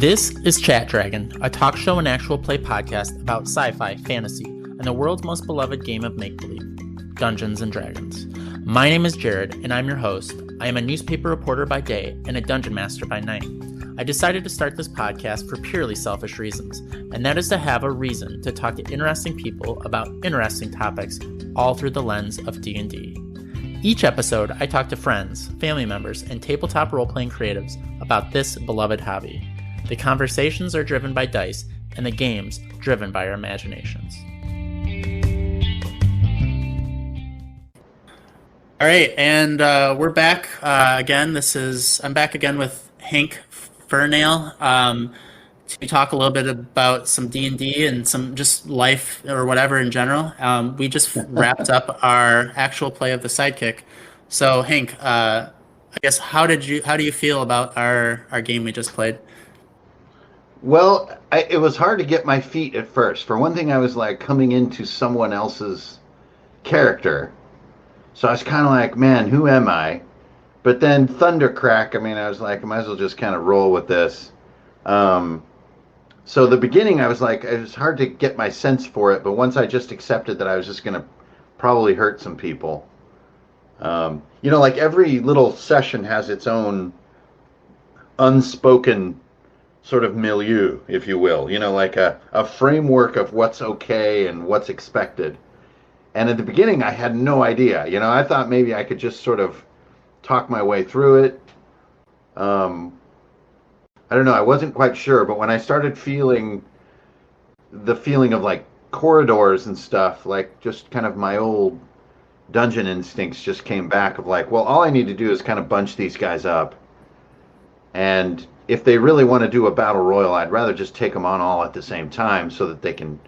This is Chat Dragon, a talk show and actual play podcast about sci-fi, fantasy, and the world's most beloved game of make-believe, Dungeons & Dragons. My name is Jared, and I'm your host. I am a newspaper reporter by day and a dungeon master by night. I decided to start this podcast for purely selfish reasons, and that is to have a reason to talk to interesting people about interesting topics, all through the lens of D&D. Each episode, I talk to friends, family members, and tabletop role-playing creatives about this beloved hobby. The conversations are driven by dice, and the games driven by our imaginations. All right, and we're back again. I'm back again with Hank Ferinale to talk a little bit about some D&D and some just life or whatever in general. We just wrapped up our actual play of the Sidekick. So Hank, I guess how do you feel about our game we just played? Well, it was hard to get my feet at first. For one thing, I was like coming into someone else's character. So I was kind of like, man, who am I? But then Thundercrack, I was like, I might as well just kind of roll with this. So the beginning, I was like, it was hard to get my sense for it. But once I just accepted that I was just going to probably hurt some people. Like every little session has its own unspoken sort of milieu, if you will, like a framework of what's okay and what's expected. And at the beginning, I had no idea. I thought maybe I could just sort of talk my way through it. I don't know. I wasn't quite sure. But when I started feeling the feeling of like corridors and stuff, like just kind of my old dungeon instincts just came back of like, well, all I need to do is kind of bunch these guys up. And if they really want to do a battle royal, I'd rather just take them on all at the same time so that they can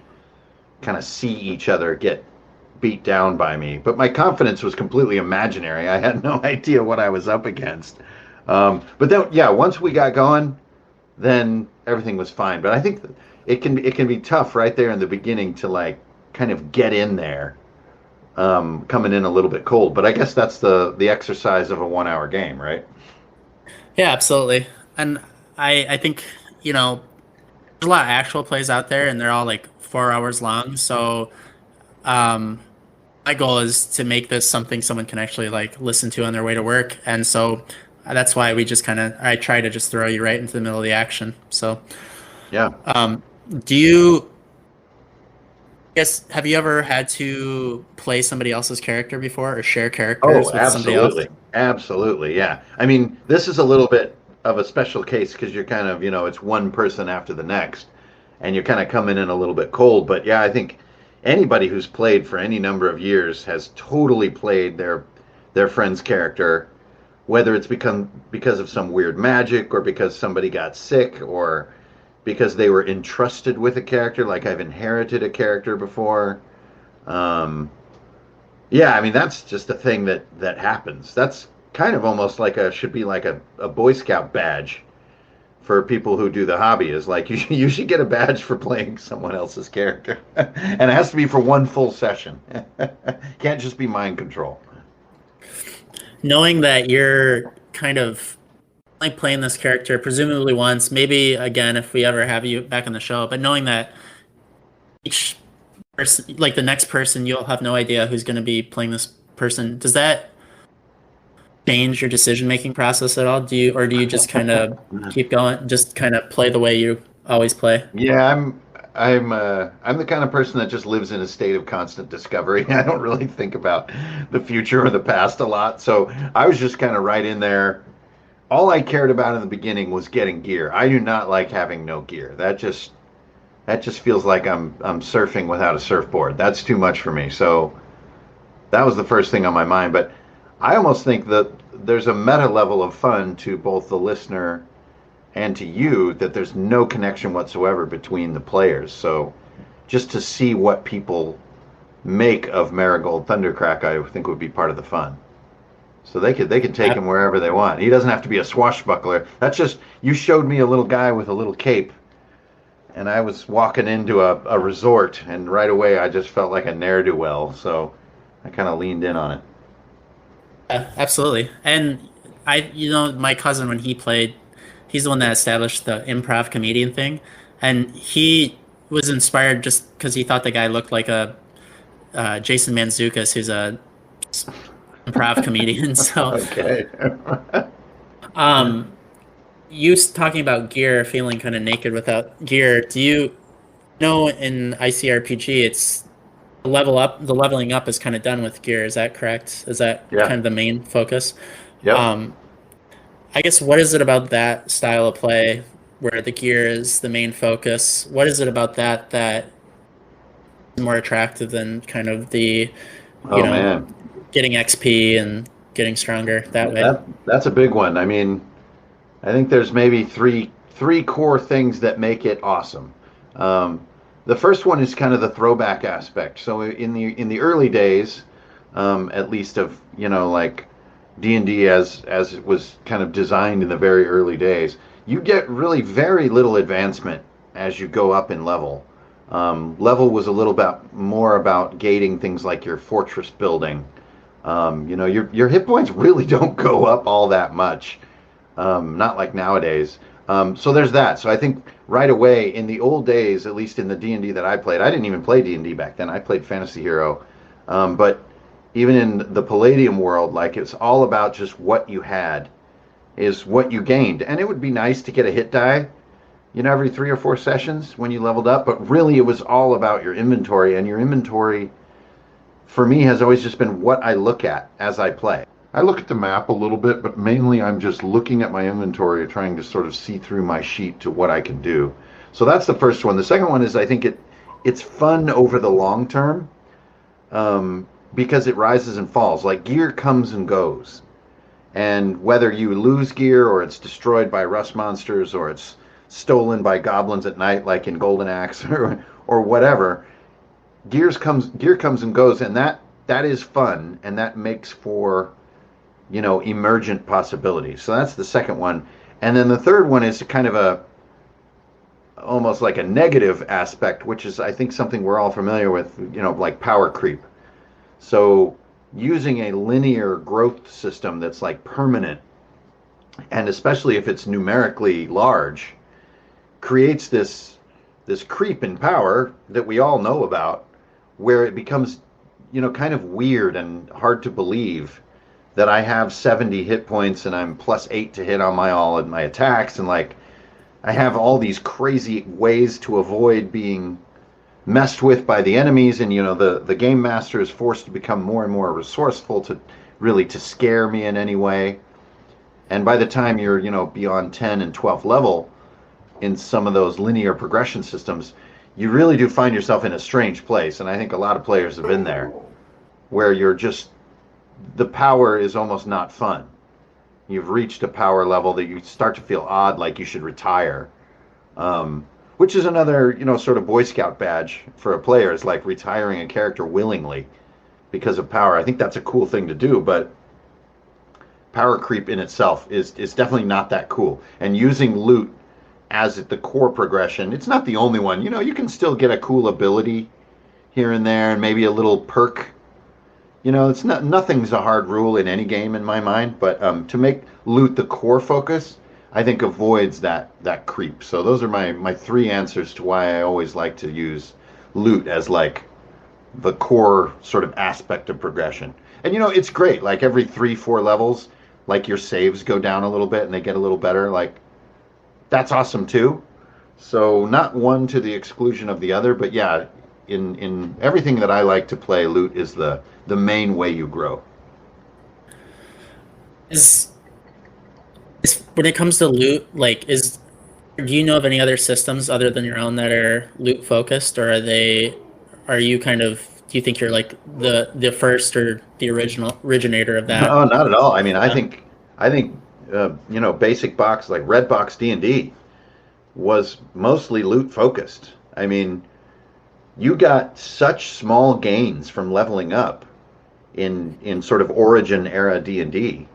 kind of see each other get beat down by me. But my confidence was completely imaginary. I had no idea what I was up against. But then, yeah, once we got going, then everything was fine. But I think it can be tough right there in the beginning to like kind of get in there, coming in a little bit cold. But I guess that's the exercise of a 1-hour game, right? Yeah, absolutely. And I think, there's a lot of actual plays out there, and they're all like 4 hours long. So my goal is to make this something someone can actually like listen to on their way to work. And so that's why I try to just throw you right into the middle of the action. So, yeah. Have you ever had to play somebody else's character before or share characters with somebody else? Absolutely. Yeah. This is a little bit of a special case because you're kind of, it's one person after the next and you're kind of coming in a little bit cold. But yeah, I think anybody who's played for any number of years has totally played their friend's character, whether it's because of some weird magic or because somebody got sick or because they were entrusted with a character, like I've inherited a character before. That's just a thing that happens. That's kind of almost like should be like a Boy Scout badge for people who do the hobby, is like you should get a badge for playing someone else's character. And it has to be for one full session. Can't just be mind control. Knowing that you're kind of like playing this character presumably once, maybe again if we ever have you back on the show, but knowing that each person, like the next person, you'll have no idea who's going to be playing this person, does that change your decision-making process at all? Do you just kind of keep going, just kind of play the way you always play? Yeah, I'm the kind of person that just lives in a state of constant discovery. I don't really think about the future or the past a lot. So I was just kind of right in there. All I cared about in the beginning was getting gear. I do not like having no gear. That just feels like I'm surfing without a surfboard. That's too much for me. So that was the first thing on my mind. But I almost think that there's a meta level of fun to both the listener and to you, that there's no connection whatsoever between the players. So just to see what people make of Marigold Thundercrack, I think would be part of the fun. So they can take him wherever they want. He doesn't have to be a swashbuckler. That's just, you showed me a little guy with a little cape, and I was walking into a resort, and right away I just felt like a ne'er-do-well. So I kind of leaned in on it. Absolutely. And my cousin, when he played, He's the one that established the improv comedian thing, and he was inspired just because he thought the guy looked like a Jason Mantzoukas, who's a improv comedian. So, Okay. um, you talking about gear, feeling kind of naked without gear. Do you know in ICRPG it's the leveling up is kind of done with gear? Is that correct? Is that Yeah. kind of the main focus? Yep. Um, I guess what is it about that style of play where the gear is the main focus? What is it about that is more attractive than kind of the, you Oh know, man. getting XP and getting stronger that way? That's a big one. I mean, I think there's maybe three core things that make it awesome. Um, the first one is kind of the throwback aspect. So in the early days, at least of like D&D as it was kind of designed in the very early days, you get really very little advancement as you go up in level. Level was a little bit more about gating things like your fortress building. Your hit points really don't go up all that much, not like nowadays. So there's that. So I think right away in the old days, at least in the D&D that I played, I didn't even play D&D back then. I played Fantasy Hero, but even in the Palladium world, like it's all about just what you had is what you gained, and it would be nice to get a hit die, every 3 or 4 sessions when you leveled up. But really, it was all about your inventory, and your inventory for me has always just been what I look at as I play. I look at the map a little bit, but mainly I'm just looking at my inventory, trying to sort of see through my sheet to what I can do. So that's the first one. The second one is I think it's fun over the long term, because it rises and falls. Like gear comes and goes, and whether you lose gear or it's destroyed by rust monsters or it's stolen by goblins at night, like in Golden Axe or whatever, gear comes and goes, and that is fun, and that makes for emergent possibilities. So that's the second one. And then the third one is kind of a almost like a negative aspect, which is I think something we're all familiar with, like power creep. So using a linear growth system that's like permanent, and especially if it's numerically large, creates this creep in power that we all know about, where it becomes kind of weird and hard to believe that I have 70 hit points and I'm +8 to hit on all of my attacks, and like I have all these crazy ways to avoid being messed with by the enemies, and the game master is forced to become more and more resourceful to scare me in any way. And by the time you're beyond 10 and 12th level in some of those linear progression systems, you really do find yourself in a strange place. And I think a lot of players have been there, where the power is almost not fun. You've reached a power level that you start to feel odd, like you should retire, which is another sort of Boy Scout badge for a player, is like retiring a character willingly because of power. I think that's a cool thing to do, but power creep in itself is definitely not that cool. And using loot as the core progression, it's not the only one. You can still get a cool ability here and there, and maybe a little perk. It's nothing's a hard rule in any game in my mind, but to make loot the core focus, I think avoids that creep. So those are my three answers to why I always like to use loot as like the core sort of aspect of progression. And it's great. Like every 3-4 levels, like your saves go down a little bit and they get a little better. Like that's awesome too. So not one to the exclusion of the other, but yeah, in everything that I like to play, loot is the main way you grow. Is when it comes to loot, like do you know of any other systems other than your own that are loot focused, or are you kind of, do you think you're like the first or the originator of that? No, not at all. I mean, I think basic box like red box D&D was mostly loot focused. I mean, you got such small gains from leveling up in sort of origin era D&D.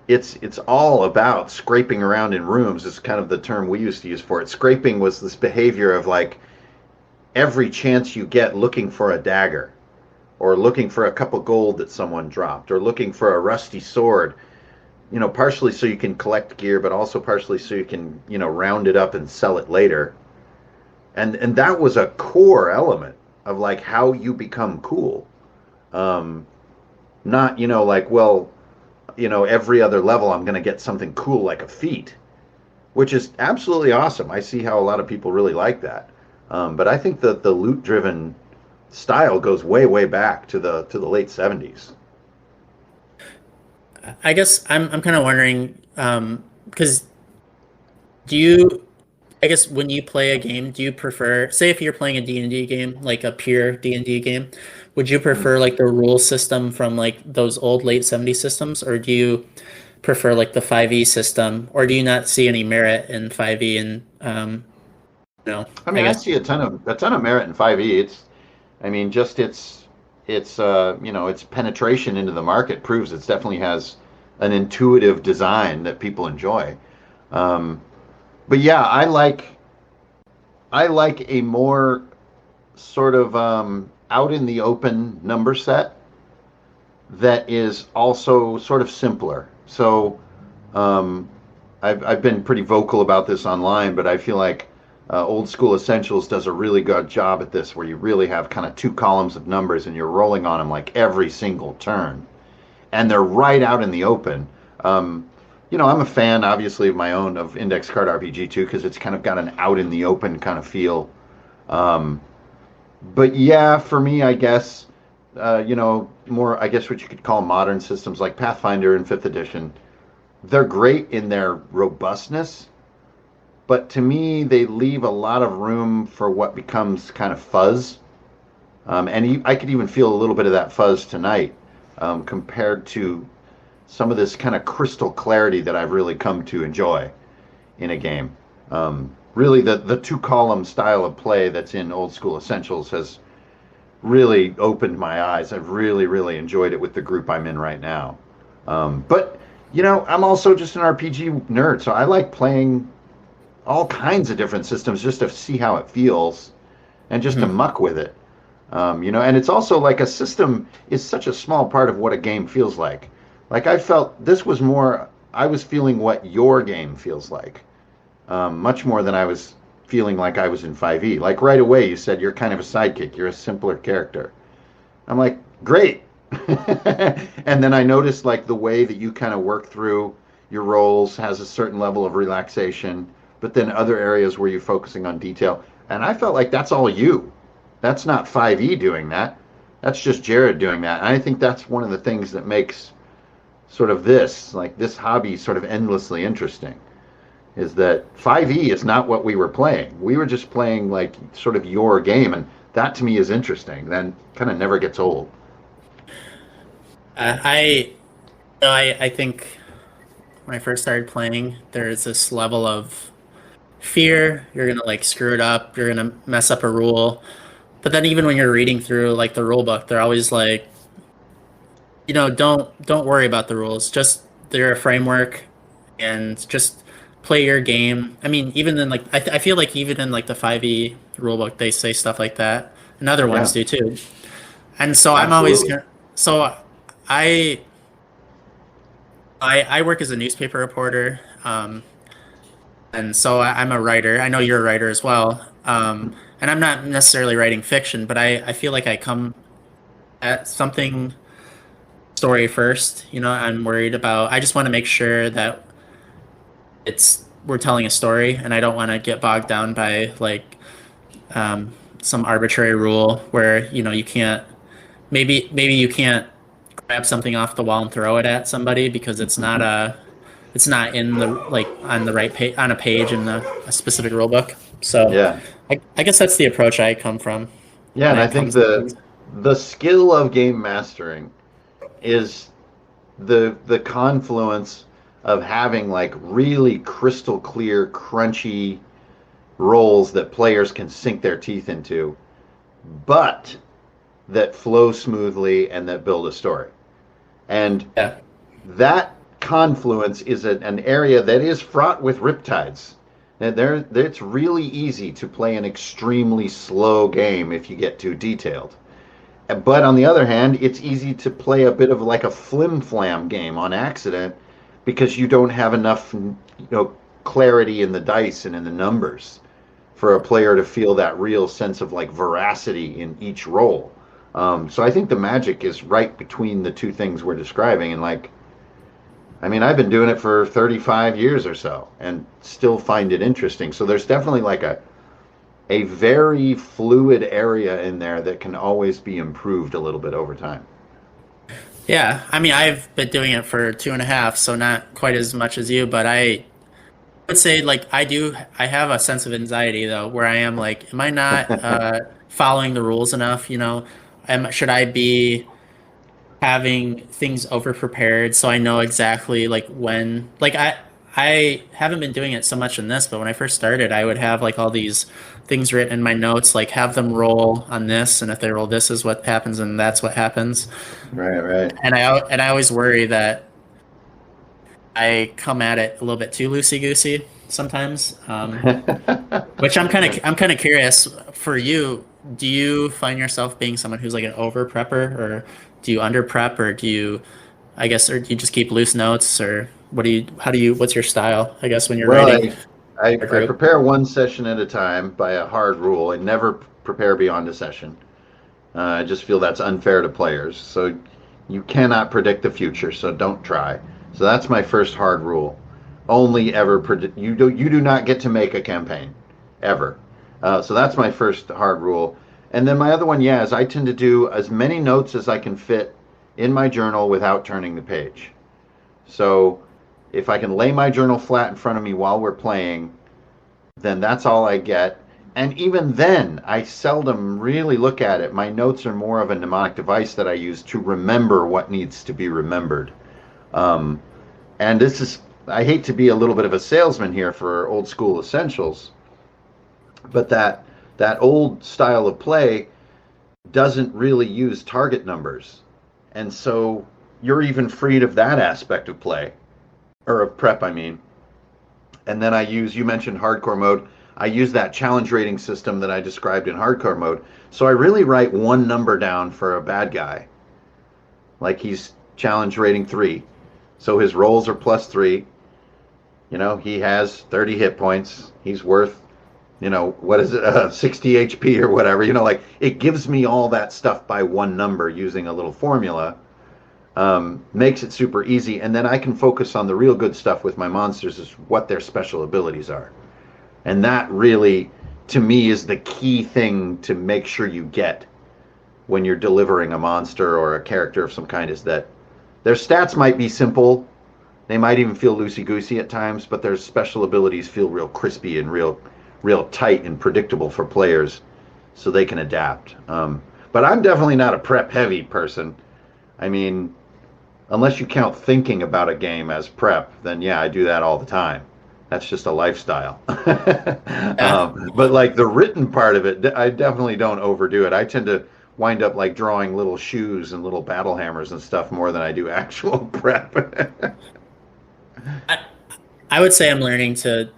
It's all about scraping around in rooms. It's kind of the term we used to use for it. Scraping was this behavior of like every chance you get looking for a dagger, or looking for a cup of gold that someone dropped, or looking for a rusty sword. partially so you can collect gear, but also partially so you can, round it up and sell it later. And that was a core element of like how you become cool. Um, Not, like, well, every other level I'm going to get something cool like a feat, which is absolutely awesome. I see how a lot of people really like that. But I think that the loot driven style goes way, way back to the late 70s. I guess I'm kind of wondering, because do you, I guess when you play a game, do you prefer, say if you're playing a D&D game, like a pure D&D game, would you prefer like the rule system from like those old late 70s systems, or do you prefer like the 5e system, or do you not see any merit in 5e? And no, I I mean, I guess. see a ton of merit in 5e. I mean, just its penetration into the market proves it definitely has an intuitive design that people enjoy. Um, but yeah, I like a more sort of out in the open number set that is also sort of simpler. So um, I've been pretty vocal about this online, but I feel like Old School Essentials does a really good job at this, where you really have kind of two columns of numbers and you're rolling on them like every single turn, and they're right out in the open. I'm a fan, obviously, of my own of Index Card RPG too, because it's kind of got an out in the open kind of feel. Um, but yeah, for me, I guess, more, I guess what you could call modern systems like Pathfinder and Fifth Edition, they're great in their robustness, but to me, they leave a lot of room for what becomes kind of fuzz. And I could even feel a little bit of that fuzz tonight, compared to some of this kind of crystal clarity that I've really come to enjoy in a game. Really, the two column style of play that's in Old School Essentials has really opened my eyes. I've really, really enjoyed it with the group I'm in right now. But I'm also just an RPG nerd, so I like playing all kinds of different systems just to see how it feels and just to Mhm. muck with it. And it's also like a system is such a small part of what a game feels like. Like I felt this was more, I was feeling what your game feels like, much more than I was feeling like I was in 5e. Like right away, you said you're kind of a sidekick, you're a simpler character. I'm like, great. And then I noticed like the way that you kind of work through your roles has a certain level of relaxation, but then other areas where you're focusing on detail. And I felt like that's all you. That's not 5e doing that. That's just Jared doing that. And I think that's one of the things that makes sort of this hobby sort of endlessly interesting, is that 5e is not what we were playing. We were just playing like sort of your game, and that to me is interesting. Then kind of never gets old. I, I think when I first started playing, there's this level of fear. You're gonna like screw it up. You're gonna mess up a rule. But then even when you're reading through like the rule book, they're always like, don't worry about the rules. Just they're a framework, and just play your game. I mean, even in like I feel like even in like the 5e rulebook, they say stuff like that, and other ones Yeah, do too. And so I'm always absolutely. so I I work as a newspaper reporter, and so I'm a writer. I know you're a writer as well, and I'm not necessarily writing fiction, but I feel like I come at something story first. I'm worried about. I just want to make sure that we're telling a story, and I don't want to get bogged down by like some arbitrary rule where you can't maybe you can't grab something off the wall and throw it at somebody because it's not in the like on the right page on a page in a specific rule book. So Yeah. I guess that's the approach I come from Yeah, when and I it think comes to things. the skill of game mastering is the confluence of having like really crystal clear, crunchy roles that players can sink their teeth into, but that flow smoothly and that build a story. And Yeah. that confluence is an area that is fraught with riptides. It's really easy to play an extremely slow game if you get too detailed. But on the other hand, it's easy to play a bit of like a flim flam game on accident because you don't have enough, clarity in the dice and in the numbers for a player to feel that real sense of like veracity in each roll. So I think the magic is right between the two things we're describing. And like, I mean, I've been doing it for 35 years or so and still find it interesting. So there's definitely like a very fluid area in there that can always be improved a little bit over time. Yeah, I mean, I've been doing it for 2.5, so not quite as much as you, but I would say like I have a sense of anxiety though, where I am like, am I not following the rules enough? Should I be having things over prepared so I know exactly like when like I haven't been doing it so much in this, but when I first started, I would have like all these things written in my notes, like have them roll on this, and if they roll this is what happens, and that's what happens. Right, right. And I always worry that I come at it a little bit too loosey goosey sometimes, which I'm kind of curious for you. Do you find yourself being someone who's like an over prepper, or do you under prep, or or do you just keep loose notes, or what's your style? I guess when you're Well, writing I a group. prepare one session at a time by a hard rule. I never prepare beyond a session. I just feel that's unfair to players. So you cannot predict the future, so don't try. So that's my first hard rule. Only ever predict. You do not get to make a campaign, ever. So that's my first hard rule. And then my other one, yeah, is I tend to do as many notes as I can fit in my journal without turning the page. So if I can lay my journal flat in front of me while we're playing, then that's all I get. And even then, I seldom really look at it. My notes are more of a mnemonic device that I use to remember what needs to be remembered. Um, and I hate to be a little bit of a salesman here for old school essentials, but that old style of play doesn't really use target numbers. And so you're even freed of that aspect of play, or of prep, I mean. And then you mentioned hardcore mode. I use that challenge rating system that I described in hardcore mode. So I really write one number down for a bad guy. Like he's challenge rating 3. So his rolls are +3. He has 30 hit points. He's worth, what is it, 60 HP or whatever. Like it gives me all that stuff by one number using a little formula. Makes it super easy, and then I can focus on the real good stuff with my monsters, is what their special abilities are. And that really, to me, is the key thing to make sure you get when you're delivering a monster or a character of some kind, is that their stats might be simple, they might even feel loosey-goosey at times, but their special abilities feel real crispy and real tight and predictable for players so they can adapt. But I'm definitely not a prep-heavy person. I mean, unless you count thinking about a game as prep, then yeah, I do that all the time. That's just a lifestyle. But like the written part of it, I definitely don't overdo it. I tend to wind up like drawing little shoes and little battle hammers and stuff more than I do actual prep. I, I would say I'm learning to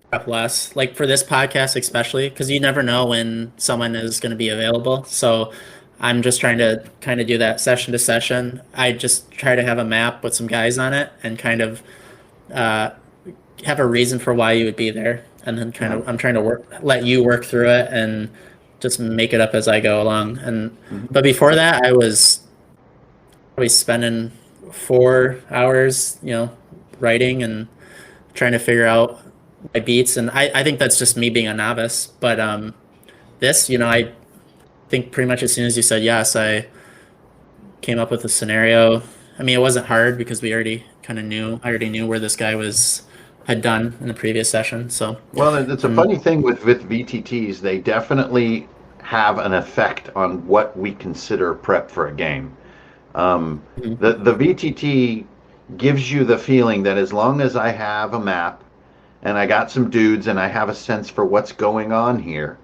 prep less, like for this podcast especially, because you never know when someone is going to be available. So I'm just trying to kind of do that session to session. I just try to have a map with some guys on it and kind of uh, have a reason for why you would be there, and then kind Yeah. of I'm trying to let you work through it and just make it up as I go along. And Mhm. but before that, I was probably spending 4 hours, writing and trying to figure out my beats. And I think that's just me being a novice. But this, I think pretty much as soon as you said yes, I came up with a scenario. I mean, it wasn't hard because we already kind of knew. I already knew where this guy had done in the previous session. So, Well, it's a um, funny thing with VTTs. They definitely have an effect on what we consider prep for a game. mhm. The VTT gives you the feeling that as long as I have a map and I got some dudes and I have a sense for what's going on here,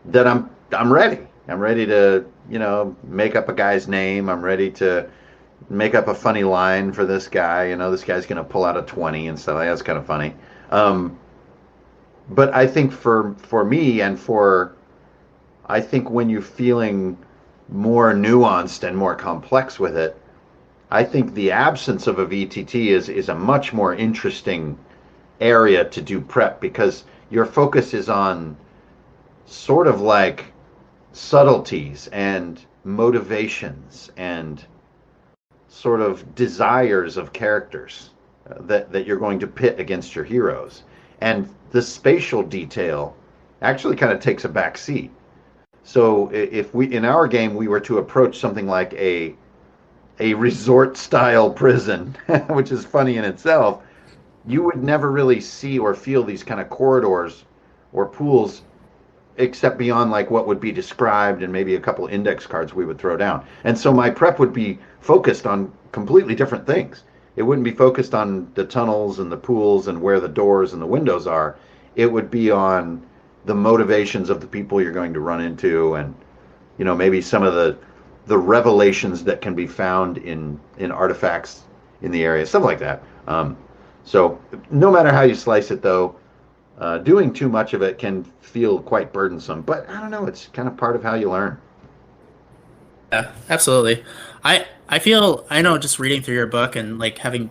that I'm ready. I'm ready to make up a guy's name. I'm ready to make up a funny line for this guy. This guy's gonna pull out a 20 and stuff. That's kind of funny. Um, but I think for me and for I think when you're feeling more nuanced and more complex with it, I think the absence of a VTT is a much more interesting area to do prep because your focus is on sort of like subtleties and motivations and sort of desires of characters that you're going to pit against your heroes. And the spatial detail actually kind of takes a back seat. So if we in our game we were to approach something like a resort style prison, which is funny in itself, you would never really see or feel these kind of corridors or pools except beyond like what would be described and maybe a couple index cards we would throw down. And so my prep would be focused on completely different things. It wouldn't be focused on the tunnels and the pools and where the doors and the windows are. It would be on the motivations of the people you're going to run into, and maybe some of the revelations that can be found in artifacts in the area, stuff like that. So no matter how you slice it, though, doing too much of it can feel quite burdensome. But I don't know, it's kind of part of how you learn. Yeah, absolutely. I know just reading through your book and like having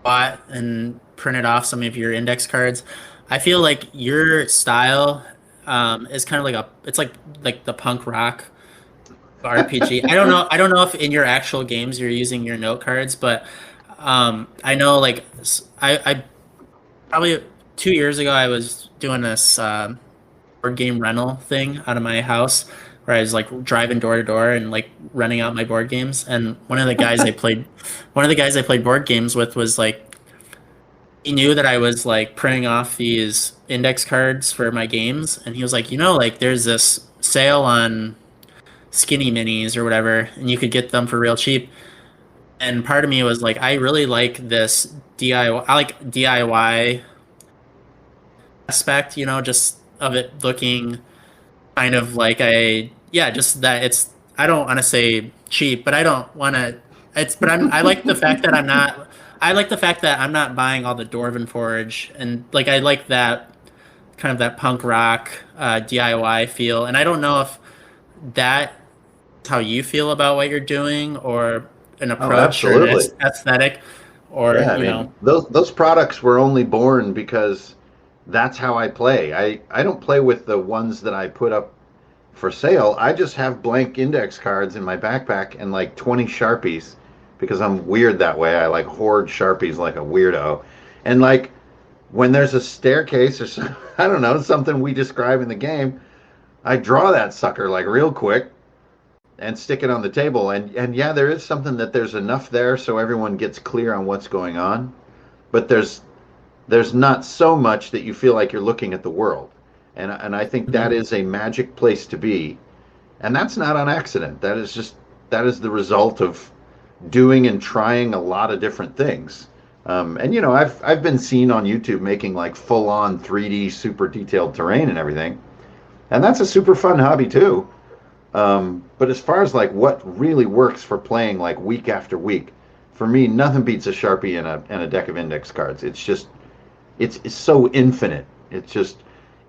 bought and printed off some of your index cards, I feel like your style is kind of like it's like the punk rock RPG. I don't know if in your actual games you're using your note cards, but I know like I probably 2 years ago I was doing this board game rental thing out of my house where I was like driving door to door and like renting out my board games. And one of the guys I played board games with was like, he knew that I was like printing off these index cards for my games, and he was like, like there's this sale on skinny minis or whatever, and you could get them for real cheap. And part of me was like, I really like this DIY. I like DIY aspect, just of it looking kind of like just that it's. I don't want to say cheap, but I don't want to. But I like the fact that I'm not. I like the fact that I'm not buying all the Dwarven Forge, and like I like that kind of that punk rock DIY feel. And I don't know if that's how you feel about what you're doing, or an Oh, approach or an absolutely. aesthetic, or Yeah, I mean, those products were only born because that's how I play. I don't play with the ones that I put up for sale. I just have blank index cards in my backpack and like 20 Sharpies because I'm weird that way. I like hoard Sharpies like a weirdo. And like when there's a staircase or some, I don't know, something we describe in the game, I draw that sucker like real quick and stick it on the table. And yeah, there is something that there's enough there so everyone gets clear on what's going on, but there's not so much that you feel like you're looking at the world. And I think that Mhm. is a magic place to be. And that's not on accident. That is the result of doing and trying a lot of different things. And I've been seen on YouTube making like full on 3D super detailed terrain and everything. And that's a super fun hobby too. But as far as like what really works for playing like week after week, for me, nothing beats a Sharpie and a deck of index cards. It's so infinite. It's just,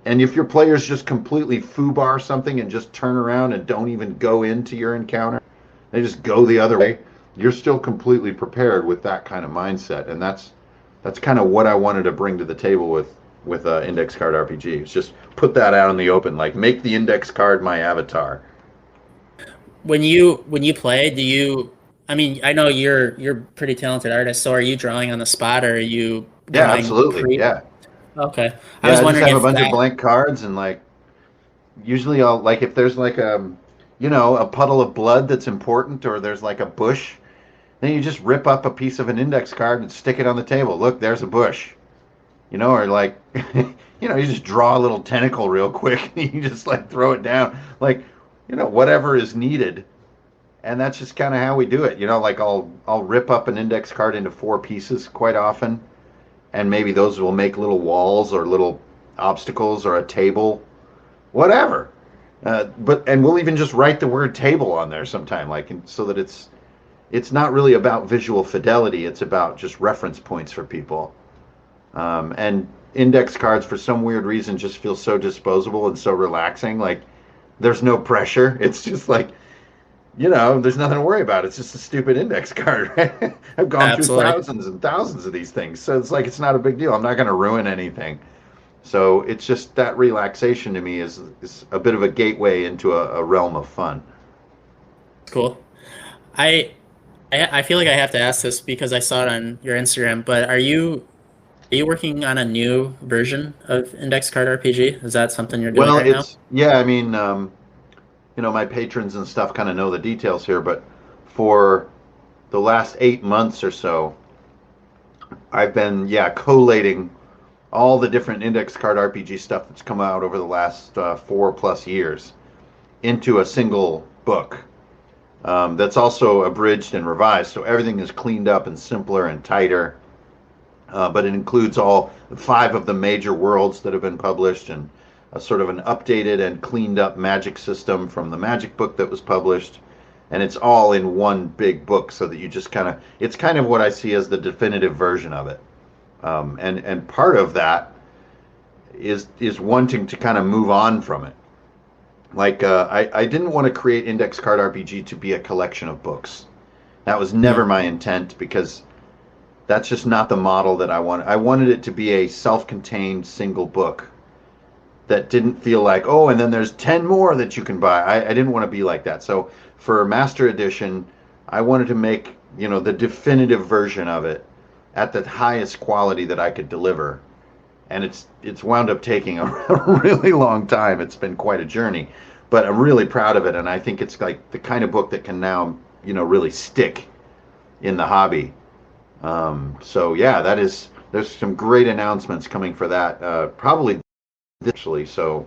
and if your players just completely foobar something and just turn around and don't even go into your encounter, they just go the other way, you're still completely prepared with that kind of mindset. And that's kind of what I wanted to bring to the table with index card RPG. It's just put that out in the open, like make the index card my avatar. When you play, do you? I mean, I know you're a pretty talented artist. So are you drawing on the spot, or are you Yeah, drawing absolutely. pre? Yeah. Okay, I Yeah, was I just wondering have a if bunch of that. blank cards and like usually I'll like if there's like a puddle of blood that's important or there's like a bush, then you just rip up a piece of an index card and stick it on the table. Look, there's a bush. Or like you just draw a little tentacle real quick and you just like throw it down. Like, whatever is needed. And that's just kind of how we do it. Like I'll rip up an index card into four pieces quite often, and maybe those will make little walls or little obstacles or a table, whatever. And we'll even just write the word table on there sometime, like so that it's not really about visual fidelity. It's about just reference points for people. And index cards, for some weird reason, just feel so disposable and so relaxing. Like there's no pressure. It's just like there's nothing to worry about. It's just a stupid index card, right? I've gone through Absolutely. thousands and thousands of these things. So it's like it's not a big deal. I'm not going to ruin anything. So it's just that relaxation to me is a bit of a gateway into a realm of fun. Cool. I I feel like I have to ask this because I saw it on your Instagram, but are you working on a new version of Index Card RPG? Is that something you're doing Well, right now? yeah, I mean, my patrons and stuff kind of know the details here, but for the last 8 months or so, I've been, yeah, collating all the different index card RPG stuff that's come out over the last 4+ years into a single book. That's also abridged and revised, so everything is cleaned up and simpler and tighter. But it includes all 5 of the major worlds that have been published and a sort of an updated and cleaned up magic system from the magic book that was published. And it's all in one big book so that you just it's kind of what I see as the definitive version of it. And part of that is wanting to kind of move on from it. Like I didn't want to create Index Card RPG to be a collection of books. That was never Hmm. my intent because that's just not the model that I wanted. I wanted it to be a self-contained single book that didn't feel like, oh, and then there's 10 more that you can buy. I didn't want to be like that. So for Master Edition, I wanted to make, the definitive version of it at the highest quality that I could deliver. And it's wound up taking a really long time. It's been quite a journey, but I'm really proud of it. And I think it's like the kind of book that can now, really stick in the hobby. So yeah, there's some great announcements coming for that. Probably actually. So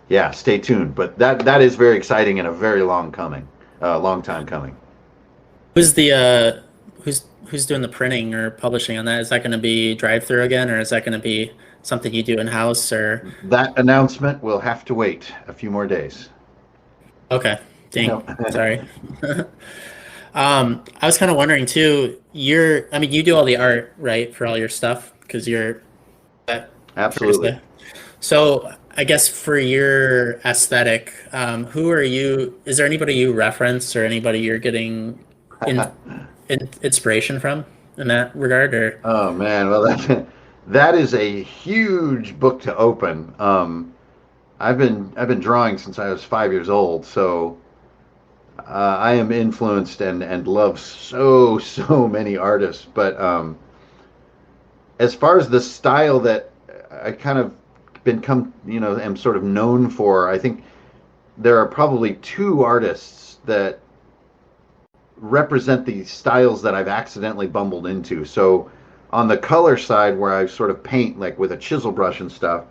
yeah, stay tuned. But that is very exciting and a very long time coming. Who's the who's doing the printing or publishing on that? Is that going to be drive through again, or is that going to be something you do in house? Or That announcement will have to wait a few more days. okay, dang, Yep. sorry. I was kind of wondering too. I mean, you do all the art, right, for all your stuff because you're that Absolutely. Thursday. So I guess for your aesthetic, who are you? Is there anybody you reference or anybody you're getting inspiration from in that regard? Or Oh man, well that is a huge book to open. I've been drawing since I was 5 years old, so I am influenced and love so many artists. But as far as the style that I kind of am sort of known for, I think there are probably 2 artists that represent the styles that I've accidentally bumbled into. So on the color side, where I sort of paint like with a chisel brush and stuff,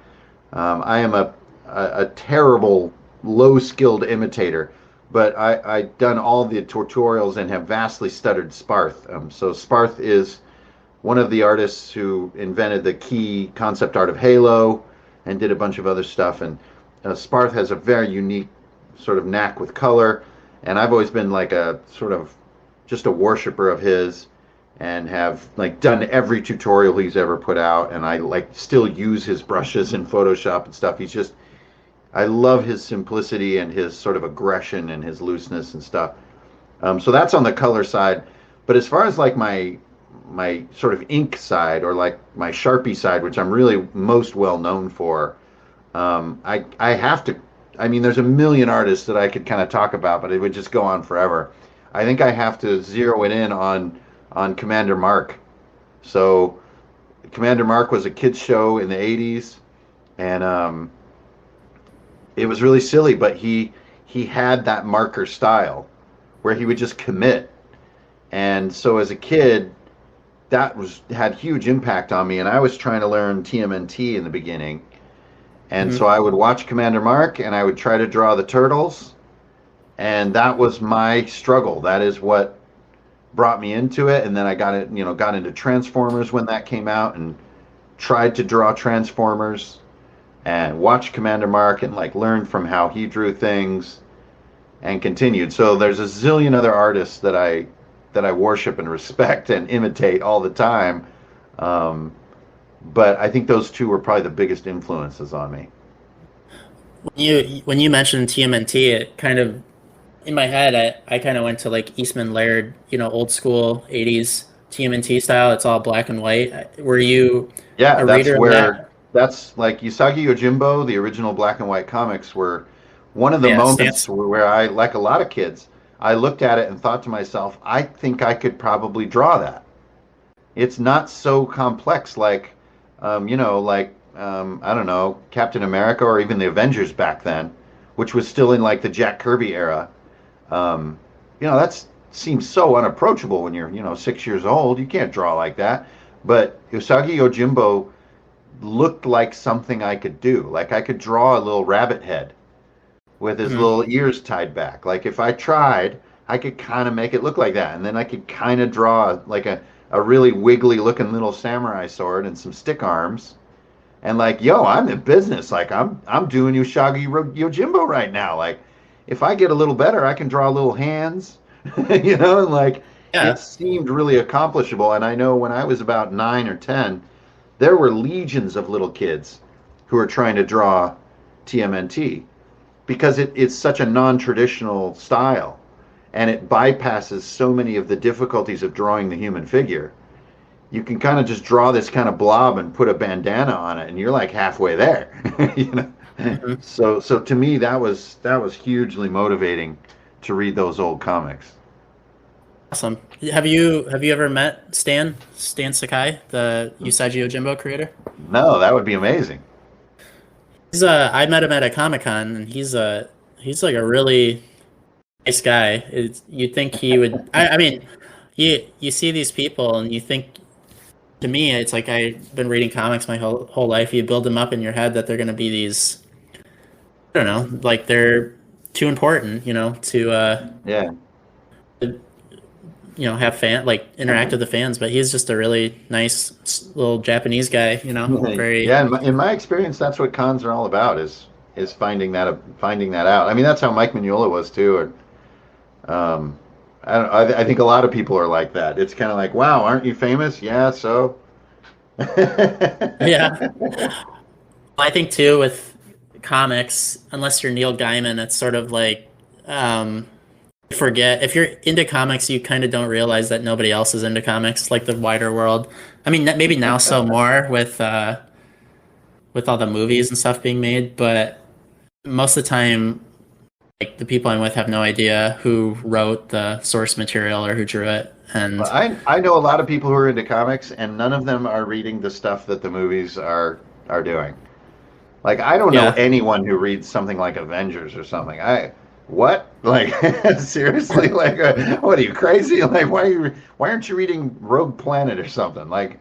I am a terrible, low skilled imitator. But I've done all the tutorials and have vastly stuttered Sparth. So Sparth is one of the artists who invented the key concept art of Halo and did a bunch of other stuff. And Sparth has a very unique sort of knack with color. And I've always been like a sort of just a worshiper of his and have like done every tutorial he's ever put out. And I like still use his brushes in Photoshop and stuff. I love his simplicity and his sort of aggression and his looseness and stuff. So that's on the color side. But as far as like my sort of ink side or like my Sharpie side, which I'm really most well known for, I have to. I mean, there's a million artists that I could kind of talk about, but it would just go on forever. I think I have to zero it in on Commander Mark. So Commander Mark was a kids show in the '80s, and it was really silly, but he had that marker style where he would just commit. And so as a kid, that was had huge impact on me, and I was trying to learn TMNT in the beginning. And so Mhm. I would watch Commander Mark and I would try to draw the turtles, and that was my struggle. That is what brought me into it, and then I got into Transformers when that came out and tried to draw Transformers and watched Commander Mark and like learned from how he drew things and continued. So there's a zillion other artists that I worship and respect and imitate all the time. Um, but I think those 2 were probably the biggest influences on me. When you mentioned TMNT, it kind of in my head, I kind of went to like Eastman Laird, old school 80s TMNT style. It's all black and white. Were you Yeah, a reader of that? that's like Usagi Yojimbo, the original black and white comics were one of the Yeah, moments stance. where I, like a lot of kids, I looked at it and thought to myself, I think I could probably draw that. It's not so complex like, I don't know, Captain America or even the Avengers back then, which was still in like the Jack Kirby era. Um, that seems so unapproachable when you're, 6 years old. You can't draw like that. But Usagi Yojimbo looked like something I could do. Like I could draw a little rabbit head with his Mhm. little ears tied back. Like if I tried, I could kind of make it look like that. And then I could kind of draw like a really wiggly looking little samurai sword and some stick arms. And like, yo, I'm in business. Like I'm doing Usagi Yojimbo right now. Like if I get a little better, I can draw little hands, and like it Yeah. seemed really accomplishable. And I know when I was about 9 or 10, there were legions of little kids who were trying to draw TMNT because it's such a non-traditional style and it bypasses so many of the difficulties of drawing the human figure. You can kind of just draw this kind of blob and put a bandana on it and you're like halfway there. you know Mhm. so to me that was hugely motivating to read those old comics. Awesome. Have you ever met Stan Sakai, the Usagi Yojimbo creator? No, that would be amazing. I met him at a Comic-Con, and he's like a really nice guy. You'd think he would. I mean, you see these people, and you think, to me, it's like I've been reading comics my whole life. You build them up in your head that they're going to be these. I don't know, like they're too important, Yeah. have interact with the fans. But he's just a really nice little Japanese guy. Very. Yeah, in my experience, that's what cons are all about is finding that out. I mean, that's how Mike Mignola was too. I don't, I think a lot of people are like that. It's kind of like, wow, aren't you famous? Yeah, so. Yeah. I think too with comics, unless you're Neil Gaiman, it's sort of like forget if you're into comics, you kind of don't realize that nobody else is into comics, like the wider world. I mean, maybe now so more with all the movies and stuff being made, but most of the time, like the people I'm with have no idea who wrote the source material or who drew it, Well, and I know a lot of people who are into comics, and none of them are reading the stuff that the movies are doing. Like I don't know yeah. anyone who reads something like Avengers or something. What? Like seriously? Like what are you crazy? Like why aren't you reading Rogue Planet or something? Like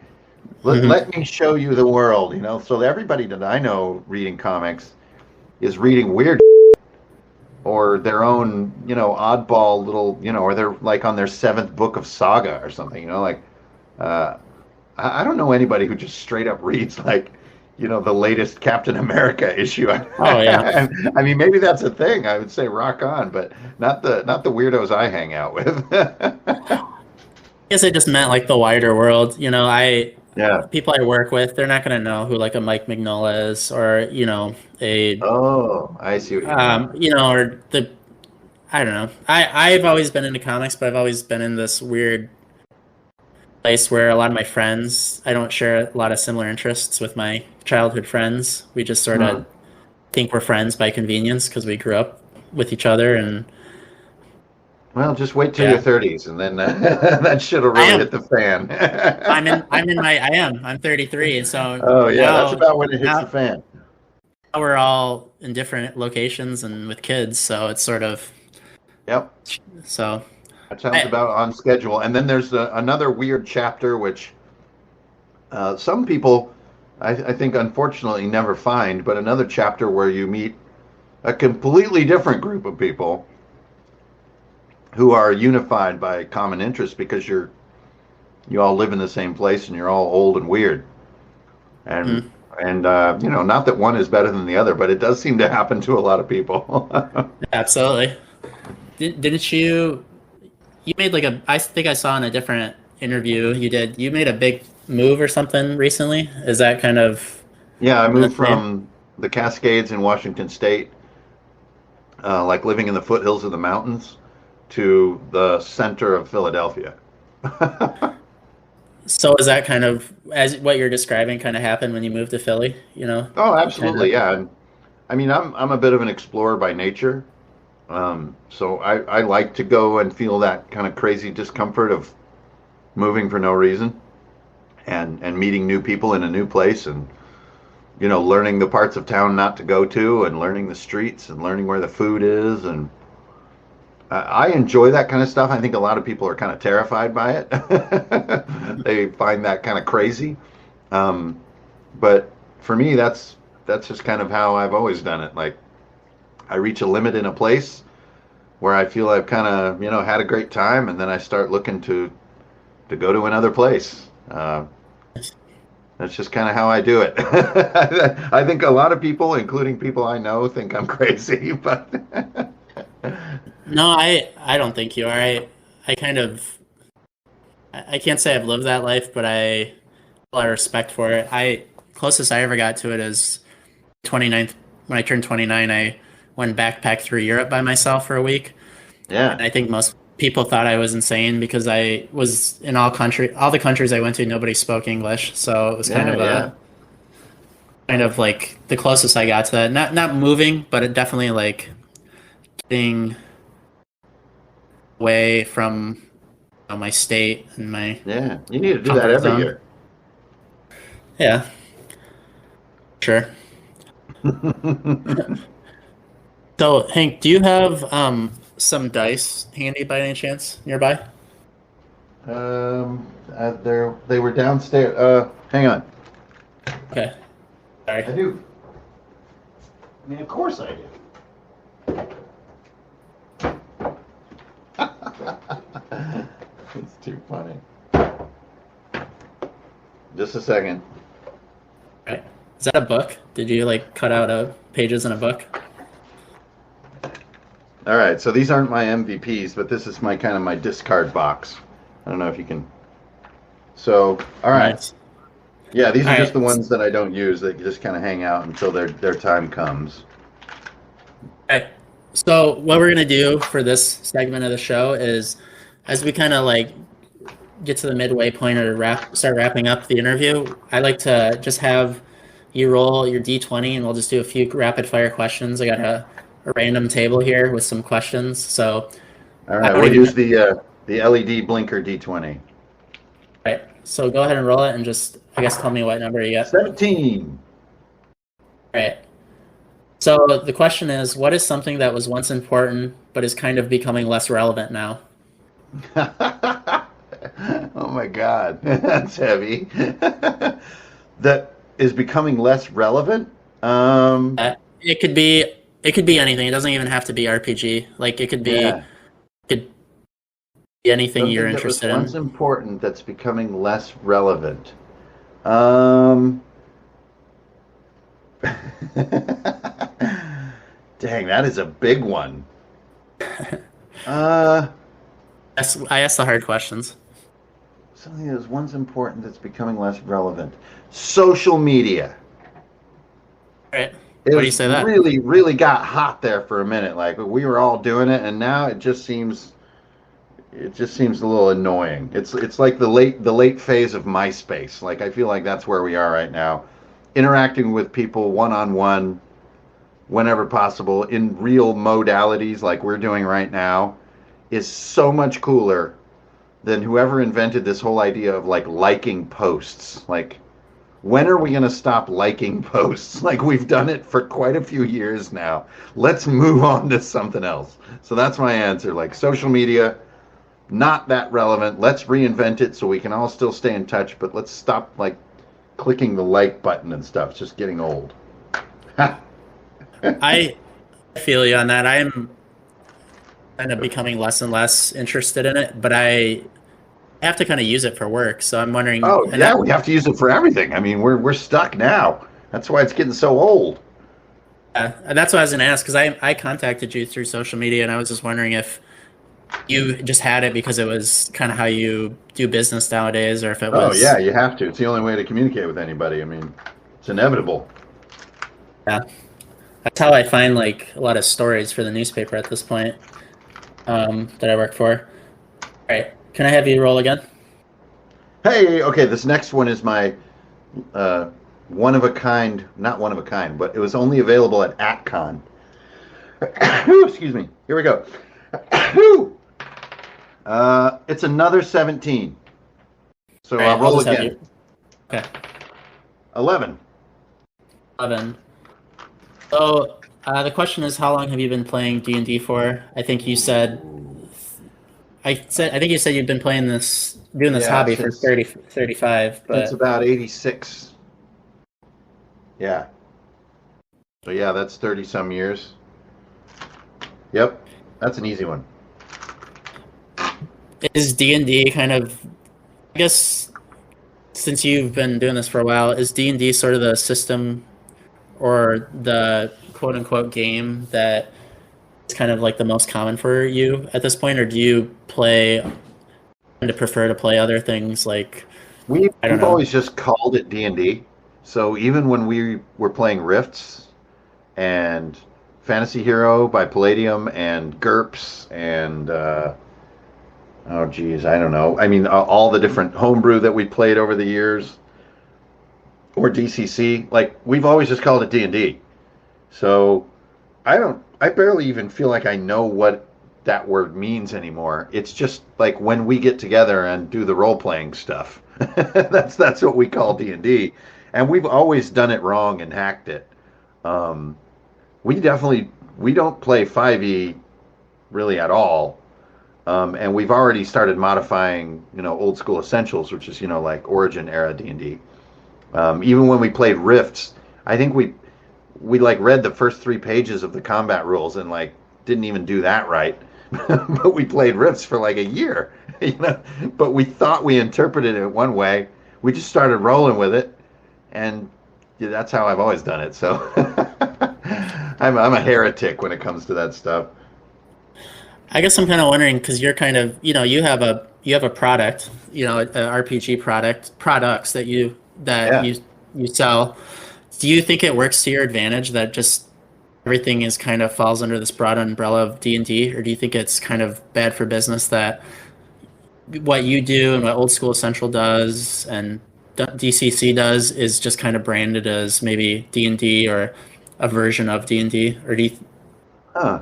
Mhm. let me show you the world. So everybody that I know reading comics is reading weird or their own, oddball little, or they're like on their seventh book of Saga or something, like uh I don't know anybody who just straight up reads like, the latest Captain America issue. Oh yeah. I mean, maybe that's a thing. I would say rock on, but not the weirdos I hang out with. I guess I just meant like the wider world. I Yeah. people I work with, they're not going to know who like a Mike Mignola is, or a Oh, I see what you mean. or the I don't know. I've always been into comics, but I've always been in this weird place where a lot of my friends, I don't share a lot of similar interests with my childhood friends. We just sort Hmm. of think we're friends by convenience because we grew up with each other, and Well, just wait till your yeah, 30s, and then that shit'll I really am. hit the fan. I'm 33, so Oh yeah, that's now about when it hits the now fan. we're all in different locations and with kids, so it's sort of Yep. so That sounds I about on schedule. And then there's another weird chapter, which some people, I think, unfortunately never find, but another chapter where you meet a completely different group of people who are unified by common interests because you all live in the same place and you're all old and weird. And mm, not that one is better than the other, but it does seem to happen to a lot of people. absolutely. Didn't you made like I think I saw in a different interview you made a big move or something recently? Is that kind of Yeah, I the moved same? from the Cascades in Washington State like living in the foothills of the mountains, to the center of Philadelphia. So is that kind of as what you're describing kind of happened when you moved to Philly? Oh, You kind absolutely, of yeah. And, I mean, I'm a bit of an explorer by nature, so I like to go and feel that kind of crazy discomfort of moving for no reason, and meeting new people in a new place, and learning the parts of town not to go to, and learning the streets, and learning where the food is, and I enjoy that kind of stuff. I think a lot of people are kind of terrified by it. They find that kind of crazy. Um, but for me, that's just kind of how I've always done it. Like, I reach a limit in a place where I feel I've kind of had a great time, and then I start looking to go to another place. That's just kind of how I do it. I think a lot of people, including people I know, think I'm crazy, but no, I don't think you are. I kind of I can't say I've lived that life, but I well, I respect for it. I closest I ever got to it is 29th when I turned 29. I went backpack through Europe by myself for a week, yeah, and I think most people thought I was insane because I was in all the countries I went to, nobody spoke English, so it was yeah, yeah. kind of like the closest I got to that. Not moving, but it definitely like getting away from my state and my Yeah, you need to do that comfort every zone. year. Yeah, sure. So, Hank, do you have some dice handy by any chance nearby? They were downstairs. Hang on. Okay, sorry. I do. I mean, of course I do. It's too funny. Just a second. Right. Is that a book? Did you like cut out pages in a book? All right, so these aren't my MVPs, but this is my kind of my discard box. I don't know if you can. So, all right. Nice. Yeah, these All are just right. the ones that I don't use. That just kind of hang out until their time comes. Okay. So what we're gonna do for this segment of the show is, as we kind of like get to the midway point or start wrapping up the interview, I like to just have you roll your d20 and we'll just do a few rapid fire questions. I got a random table here with some questions. So All I right, don't we'll even use the LED blinker D20. right. So go ahead and roll it and just I guess tell me what number you get. 17. Right. So the question is, what is something that was once important but is kind of becoming less relevant now? Oh my God, that's heavy. That is becoming less relevant. It could be anything. It doesn't even have to be RPG. Like Yeah, it could be anything you're something that was interested once in. important that's becoming less relevant. Um, Dang, that is a big one. Uh, I ask the hard questions. Something that was once important that's becoming less relevant. Social media. All right. It Why do you was say that? really, really got hot there for a minute. Like we were all doing it, and now it just seems a little annoying. It's like the late phase of MySpace. Like I feel like that's where we are right now, interacting with people one on one whenever possible in real modalities like we're doing right now is so much cooler than whoever invented this whole idea of like liking posts. Like when are we going to stop liking posts? Like we've done it for quite a few years now. Let's move on to something else. So that's my answer. Like social media, not that relevant. Let's reinvent it so we can all still stay in touch, but let's stop like clicking the like button and stuff. It's just getting old. I feel you on that. I'm kind of becoming less and less interested in it, but I have to kind of use it for work. So I'm wondering, Oh yeah, we have to use it for everything. I mean, we're stuck now. That's why it's getting so old. that's what I was going to ask because I contacted you through social media and I was just wondering if you just had it because it was kind of how you do business nowadays, or if it Oh was yeah, you have to. It's the only way to communicate with anybody. I mean, it's inevitable. yeah. That's how I find like a lot of stories for the newspaper at this point that I work for. All right, can I have you roll again? Hey, okay, this next one is my uh, one of a kind, not one of a kind, but it was only available at AtCon. Excuse me. Here we go. It's another 17. So All right, I'll I'll roll just have again. you. Okay, 11. 11. So the question is, how long have you been playing D&D for? I think you said I think you said you've been doing this Yeah, hobby for 35, since but about 86. Yeah. So yeah, that's 30 some years. Yep. That's an easy one. is D&D kind of, I guess, since you've been doing this for a while, is D&D sort of the system or the quote unquote game that is kind of like the most common for you at this point, or do you tend to prefer to play other things like, I don't We've know. always just called it D&D. So even when we were playing Rifts and Fantasy Hero by Palladium and GURPS and oh geez, I don't know. I mean, all the different homebrew that we played over the years, or DCC. Like we've always just called it D&D. So I don't. I barely even feel like I know what that word means anymore. It's just like when we get together and do the role playing stuff. That's what we call D&D, and we've always done it wrong and hacked it. Um, we definitely we don't play 5e really at all. And we've already started modifying, old school essentials, which is, like Origin era D&D. Even when we played Rifts, I think we like read the first 3 pages of the combat rules and like didn't even do that right. But we played Rifts for like a year, you know. But we thought we interpreted it one way. We just started rolling with it, and yeah, that's how I've always done it. So I'm a heretic when it comes to that stuff. I guess I'm kind of wondering because you're kind of, you have a product, an RPG products that Yeah. you sell. Do you think it works to your advantage that just everything is kind of falls under this broad umbrella of D&D, or do you think it's kind of bad for business that what you do and what Old School Central does and DCC does is just kind of branded as maybe D&D or a version of D&D, or do you? Huh.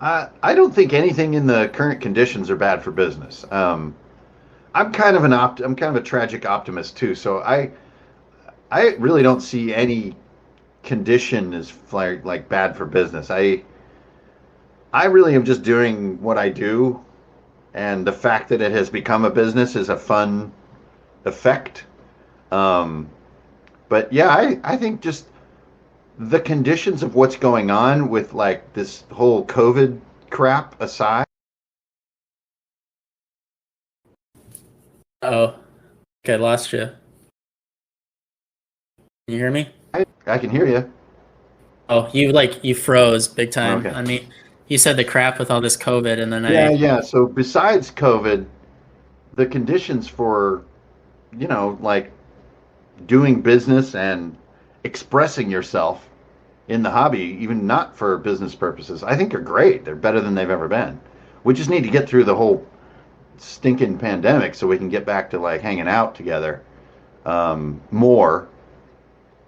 I don't think anything in the current conditions are bad for business. I'm kind of a tragic optimist too. So I really don't see any condition as like bad for business. I really am just doing what I do, and the fact that it has become a business is a fun effect. Um, but yeah, I think just the conditions of what's going on with like this whole COVID crap aside. Oh, okay, lost you. Can you hear me? I can hear you. Oh, you froze big time. Okay. I mean, you said the crap with all this COVID, and then Yeah, yeah. So besides COVID, the conditions for, like doing business and expressing yourself in the hobby, even not for business purposes, I think are great. They're better than they've ever been. We just need to get through the whole stinking pandemic so we can get back to like hanging out together more.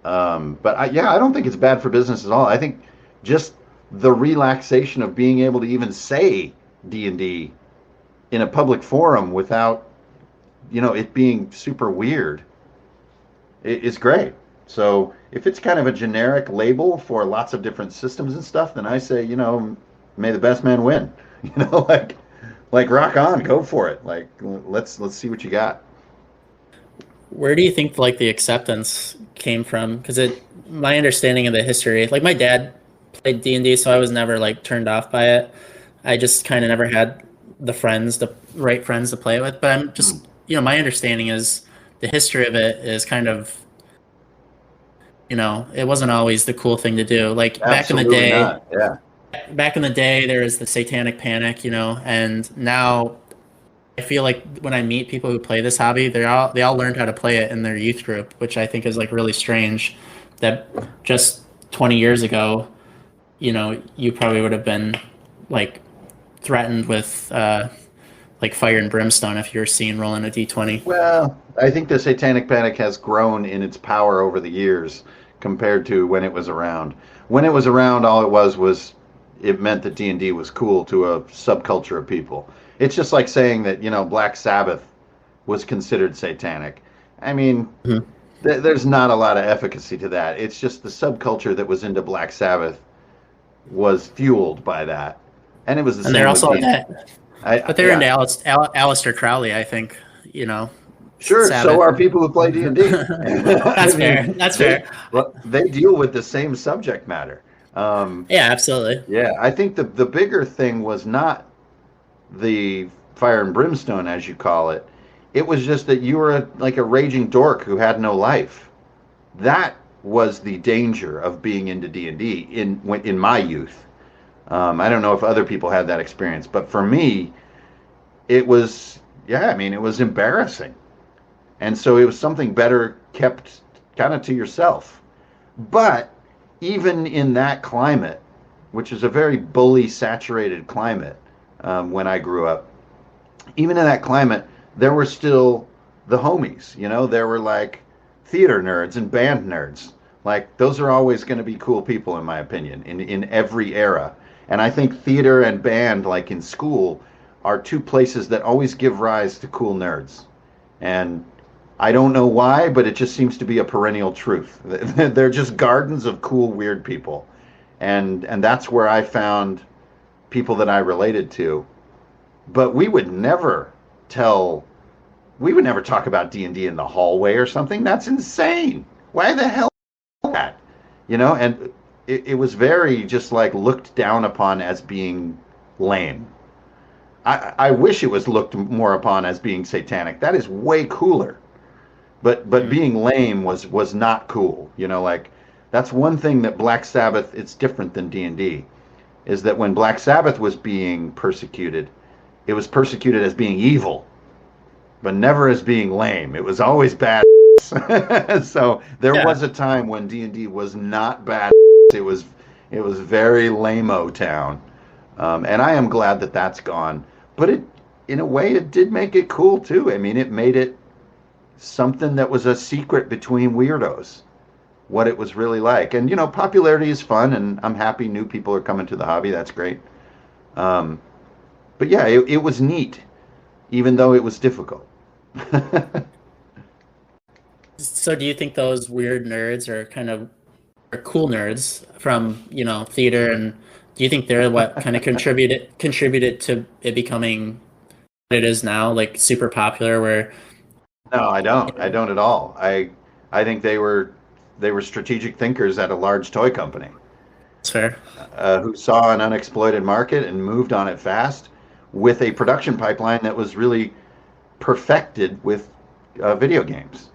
But yeah, I don't think it's bad for business at all. I think just the relaxation of being able to even say D&D in a public forum without, it being super weird is great. So if it's kind of a generic label for lots of different systems and stuff, then I say, may the best man win. Like rock on, go for it. Like let's see what you got. where do you think like the acceptance came from? Because my understanding of the history, like my dad played D&D, so I was never like turned off by it. I just kind of never had the right friends to play it with. But I'm Hmm. just, my understanding is the history of it is kind of, it wasn't always the cool thing to do. Like Absolutely not. Yeah. back in the day, there was the Satanic Panic, and now I feel like when I meet people who play this hobby, they all learned how to play it in their youth group, which I think is like really strange. That just 20 years ago, you probably would have been like threatened with like fire and brimstone if you were seen rolling a d20. Well, I think the Satanic Panic has grown in its power over the years compared to when it was around. When it was around, all it was it meant that D&D was cool to a subculture of people. It's just like saying that, Black Sabbath was considered satanic. I mean, Mhm. there's not a lot of efficacy to that. It's just the subculture that was into Black Sabbath was fueled by that. And it was the And they're same with also D&D. that, but they're into Yeah, Aleister Crowley, I think. sure. So Sabbath. are people who play D&D. I That's fair. mean, That's they fair. well, they deal with the same subject matter. Yeah, absolutely. Yeah, I think the bigger thing was not the fire and brimstone, as you call it. It was just that you were like a raging dork who had no life. That was the danger of being into D&D in my youth. I don't know if other people had that experience, but for me, it was, yeah, I mean, it was embarrassing. And so it was something better kept kind of to yourself. But even in that climate, which is a very bully saturated climate when I grew up, even in that climate, there were still the homies. There were like theater nerds and band nerds. Like those are always going to be cool people, in my opinion, in every era. And I think theater and band, like in school, are two places that always give rise to cool nerds. And I don't know why, but it just seems to be a perennial truth. They're just gardens of cool, weird people, and that's where I found people that I related to. But tell, we would never talk about D&D in the hallway or something. That's insane. Why the hell that? And it was very just like looked down upon as being lame. I wish it was looked more upon as being satanic. That is way cooler. But Mhm. being lame was not cool. Like that's one thing that Black Sabbath, it's different than D&D, is that when Black Sabbath was being persecuted, it was persecuted as being evil, but never as being lame. It was always bad. So there Yeah. was a time when D&D was not bad. It was very lame-o town. And I am glad that that's gone. But in a way, it did make it cool too. I mean, it made it something that was a secret between weirdos, what it was really like. And popularity is fun, and I'm happy new people are coming to the hobby. That's great. Um, but yeah, it was neat, even though it was difficult. So do you think those weird nerds are cool nerds from, theater, and do you think they're what kind of contributed to it becoming what it is now, like super popular where No, I don't. I don't at all. I think they were strategic thinkers at a large toy company it's fair. who saw an unexploited market and moved on it fast with a production pipeline that was really perfected with video games.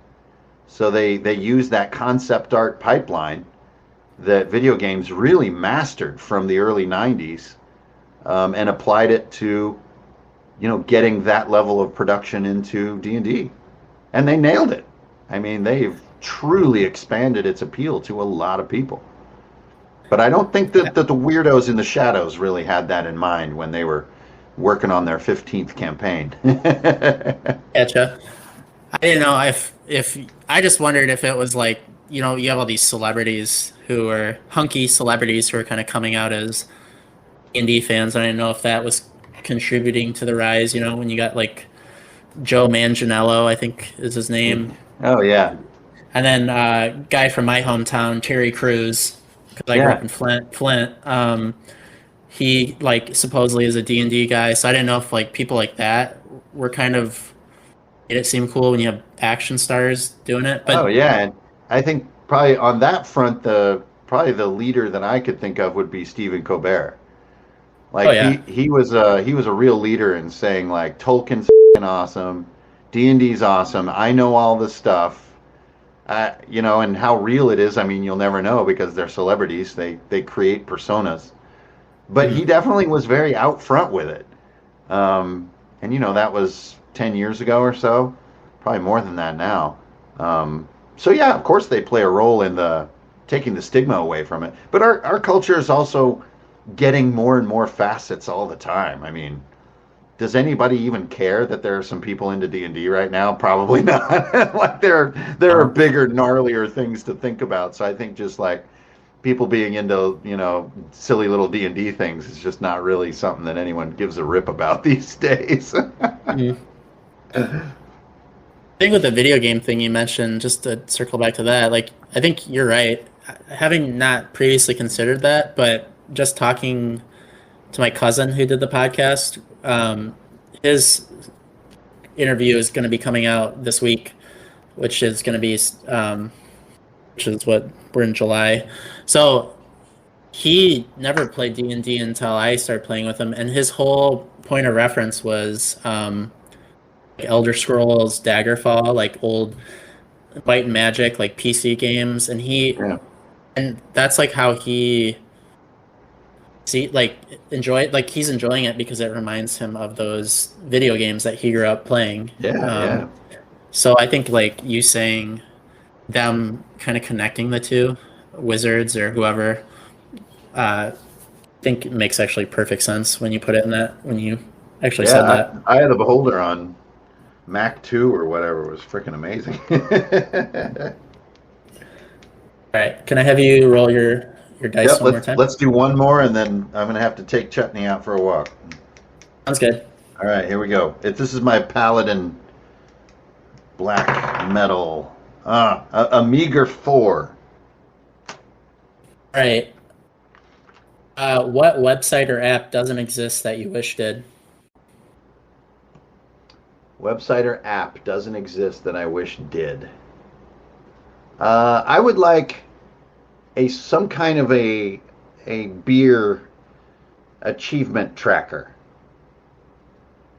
So they used that concept art pipeline that video games really mastered from the early 90s and applied it to getting that level of production into D&D, and they nailed it. I mean, they've truly expanded its appeal to a lot of people. But I don't think that the weirdos in the shadows really had that in mind when they were working on their 15th campaign. Gotcha. I didn't know if I just wondered if it was like, you have all these celebrities who are hunky celebrities who are kind of coming out as indie fans. I didn't know if that was contributing to the rise, when you got like Joe Manganiello, I think is his name. Oh yeah, And then guy from my hometown, Terry Crews, because I grew up yeah. in Flint. He like supposedly is a D&D guy, so I didn't know if like people like that were kind of made it seem cool when you have action stars doing it. Oh But yeah, and I think probably on that front, the leader that I could think of would be Stephen Colbert. oh Like he yeah, he was a real leader in saying like Tolkien's awesome, D&D's awesome. I know all this stuff, and how real it is. I mean, you'll never know because they're celebrities. They create personas, but he Mhm. definitely was very out front with it. And that was 10 years ago or so, probably more than that now. So yeah, of course they play a role in the taking the stigma away from it. But our culture is also getting more and more facets all the time. I mean, does anybody even care that there are some people into D&D right now? Probably not. Like there are bigger, gnarlier things to think about. So I think just like people being into, silly little D&D things is just not really something that anyone gives a rip about these days. Mm-hmm. I think with the video game thing you mentioned, just to circle back to that, like, I think you're right. Having not previously considered that, but just talking to my cousin who did the podcast, his interview is going to be coming out this week, which is going to be, which is what we're in July. So he never played D&D until I started playing with him, and his whole point of reference was Elder Scrolls, Daggerfall, like old Might and Magic, like PC games, and and that's like how he he's enjoying it because it reminds him of those video games that he grew up playing. Yeah. So I think like you saying them kind of connecting the two, wizards or whoever, I think it makes actually perfect sense when you put it in that, when you actually said that. I had a Beholder on Mac 2 or whatever. It was freaking amazing. All right, can I have you roll your dice one more time? Let's do one more, and then I'm going to have to take Chutney out for a walk. Sounds good. All right, here we go. This is my Paladin Black Metal. A meager 4. All right. What website or app doesn't exist that you wish did? Website or app doesn't exist that I wish did. I would like some kind of a beer achievement tracker.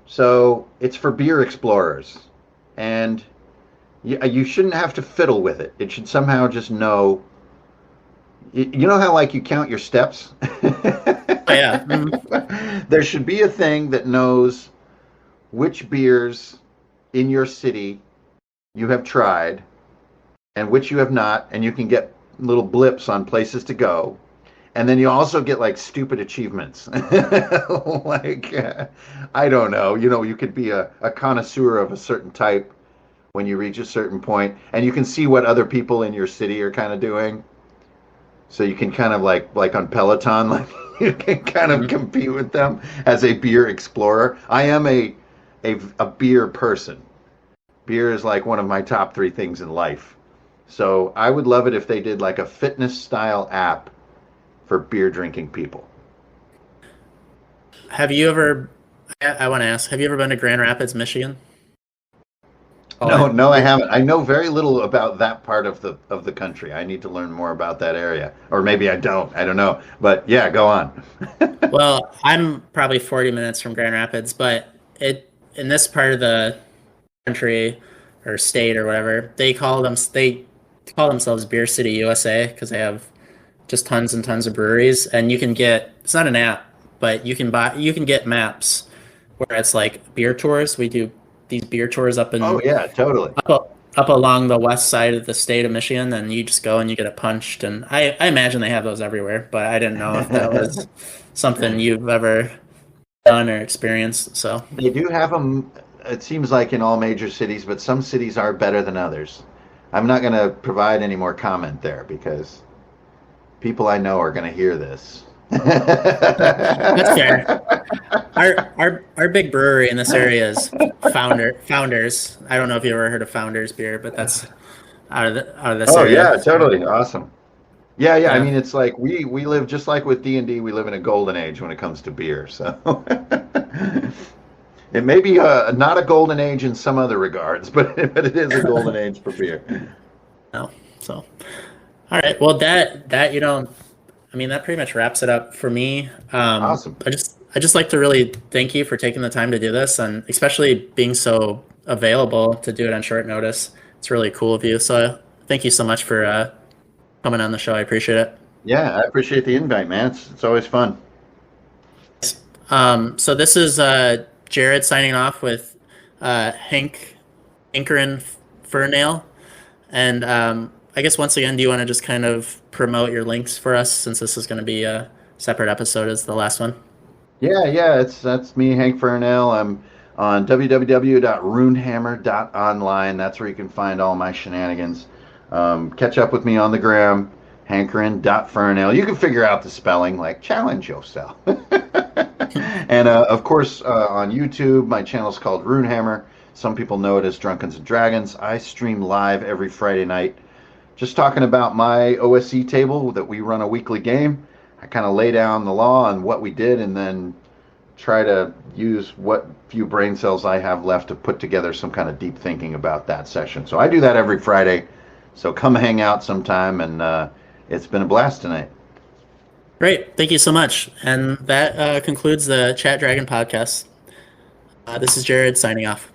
So it's for beer explorers, and you shouldn't have to fiddle with it. It should somehow just know. You know how like you count your steps? Oh, yeah. Mm-hmm. There should be a thing that knows which beers in your city you have tried and which you have not, and you can get little blips on places to go. And then you also get like stupid achievements. Like, I don't know, you could be a connoisseur of a certain type when you reach a certain point, and you can see what other people in your city are kind of doing. So you can kind of like on Peloton, like you can kind of compete with them as a beer explorer. I am a beer person. Beer is like one of my top 3 things in life. So I would love it if they did like a fitness style app for beer drinking people. I want to ask, have you ever been to Grand Rapids, Michigan? No, I haven't. I know very little about that part of the country. I need to learn more about that area, or maybe I don't. I don't know. But yeah, go on. Well, I'm probably 40 minutes from Grand Rapids, but in this part of the country or state or whatever, they call themselves Beer City USA because they have just tons and tons of breweries, and you can get, it's not an app, but you can get maps where it's like beer tours. We do these beer tours up in totally up along the west side of the state of Michigan, and you just go and you get it punched. And I imagine they have those everywhere, but I didn't know if that was something you've ever done or experienced. So they do have them. It seems like in all major cities, but some cities are better than others. I'm not going to provide any more comment there because people I know are going to hear this. That's fair. Our big brewery in this area is Founders. I don't know if you ever heard of Founders beer, but that's out of this area. Oh yeah, totally awesome. Yeah. I mean, it's like we live just like with D&D. We live in a golden age when it comes to beer. So it may be not a golden age in some other regards, but it is a golden age for beer. No, so all right. Well, that that pretty much wraps it up for me. Awesome. I just like to really thank you for taking the time to do this, and especially being so available to do it on short notice. It's really cool of you. So thank you so much for coming on the show. I appreciate it. Yeah, I appreciate the invite, man. It's always fun. So this is Jared signing off with Hankerin Ferinale. And I guess once again, do you want to just kind of promote your links for us since this is going to be a separate episode as the last one? Yeah, that's me, Hank Ferinale. I'm on www.runehammer.online. That's where you can find all my shenanigans. Catch up with me on the gram, Hankerin.Ferinale. You can figure out the spelling, like challenge yourself. And of course, on YouTube, my channel is called Runehammer. Some people know it as Drunkens and Dragons. I stream live every Friday night, just talking about my OSE table that we run a weekly game. I kind of lay down the law on what we did and then try to use what few brain cells I have left to put together some kind of deep thinking about that session. So I do that every Friday. So come hang out sometime, and it's been a blast tonight. Great. Thank you so much. And that concludes the Chat Dragon podcast. This is Jared signing off.